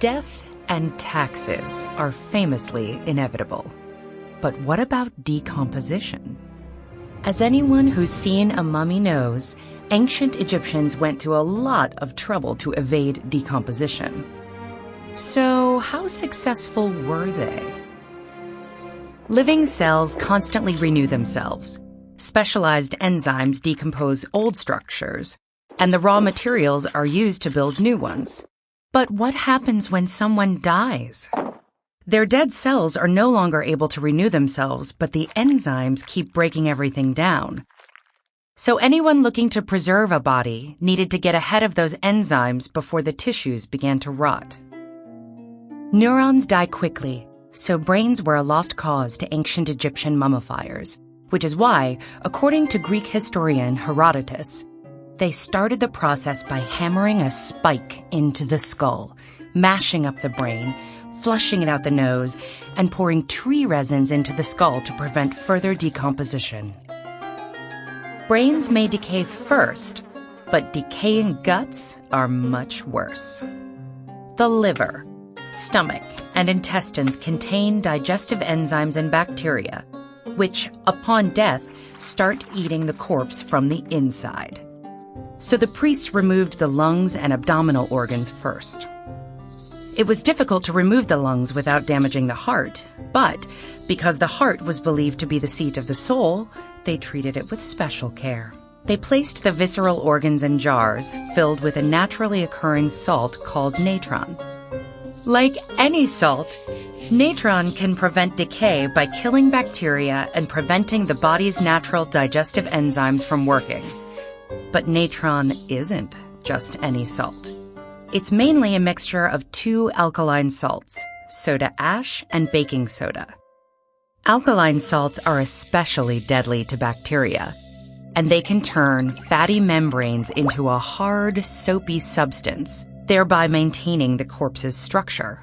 Death and taxes are famously inevitable. But what about decomposition? As anyone who's seen a mummy knows, ancient Egyptians went to a lot of trouble to evade decomposition. So, how successful were they? Living cells constantly renew themselves. Specialized enzymes decompose old structures, and the raw materials are used to build new ones. But what happens when someone dies? Their dead cells are no longer able to renew themselves, but the enzymes keep breaking everything down. So anyone looking to preserve a body needed to get ahead of those enzymes before the tissues began to rot. Neurons die quickly, so brains were a lost cause to ancient Egyptian mummifiers, which is why, according to Greek historian Herodotus, they started the process by hammering a spike into the skull, mashing up the brain, flushing it out the nose, and pouring tree resins into the skull to prevent further decomposition. Brains may decay first, but decaying guts are much worse. The liver, stomach, and intestines contain digestive enzymes and bacteria, which, upon death, start eating the corpse from the inside. So the priests removed the lungs and abdominal organs first. It was difficult to remove the lungs without damaging the heart, but because the heart was believed to be the seat of the soul, they treated it with special care. They placed the visceral organs in jars filled with a naturally occurring salt called natron. Like any salt, natron can prevent decay by killing bacteria and preventing the body's natural digestive enzymes from working. But natron isn't just any salt. It's mainly a mixture of two alkaline salts, soda ash and baking soda. Alkaline salts are especially deadly to bacteria, and they can turn fatty membranes into a hard, soapy substance, thereby maintaining the corpse's structure.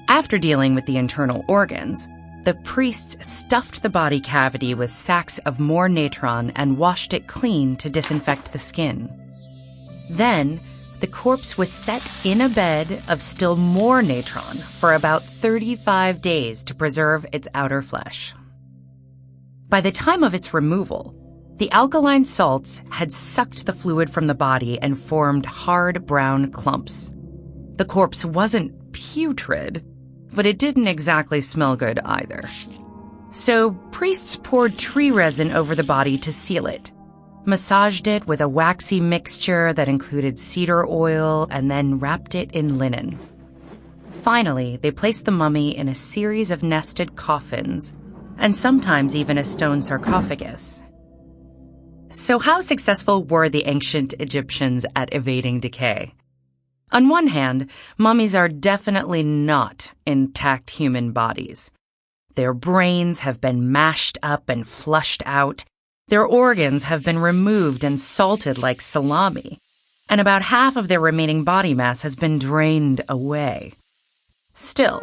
After dealing with the internal organs, the priests stuffed the body cavity with sacks of more natron and washed it clean to disinfect the skin. Then, the corpse was set in a bed of still more natron for about 35 days to preserve its outer flesh. By the time of its removal, the alkaline salts had sucked the fluid from the body and formed hard brown clumps. The corpse wasn't putrid, but it didn't exactly smell good either. So priests poured tree resin over the body to seal it, massaged it with a waxy mixture that included cedar oil, and then wrapped it in linen. Finally, they placed the mummy in a series of nested coffins, and sometimes even a stone sarcophagus. So how successful were the ancient Egyptians at evading decay? On one hand, mummies are definitely not intact human bodies. Their brains have been mashed up and flushed out, their organs have been removed and salted like salami, and about half of their remaining body mass has been drained away. Still,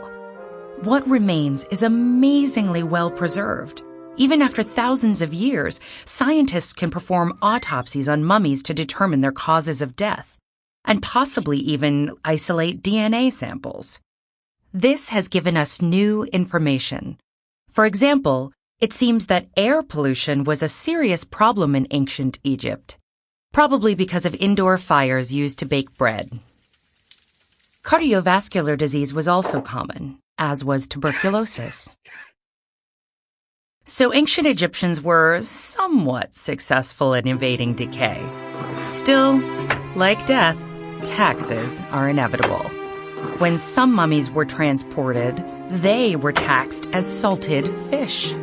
what remains is amazingly well preserved. Even after thousands of years, scientists can perform autopsies on mummies to determine their causes of death, and possibly even isolate DNA samples. This has given us new information. For example, it seems that air pollution was a serious problem in ancient Egypt, probably because of indoor fires used to bake bread. Cardiovascular disease was also common, as was tuberculosis. So ancient Egyptians were somewhat successful in evading decay. Still, like death, taxes are inevitable. When some mummies were transported, they were taxed as salted fish.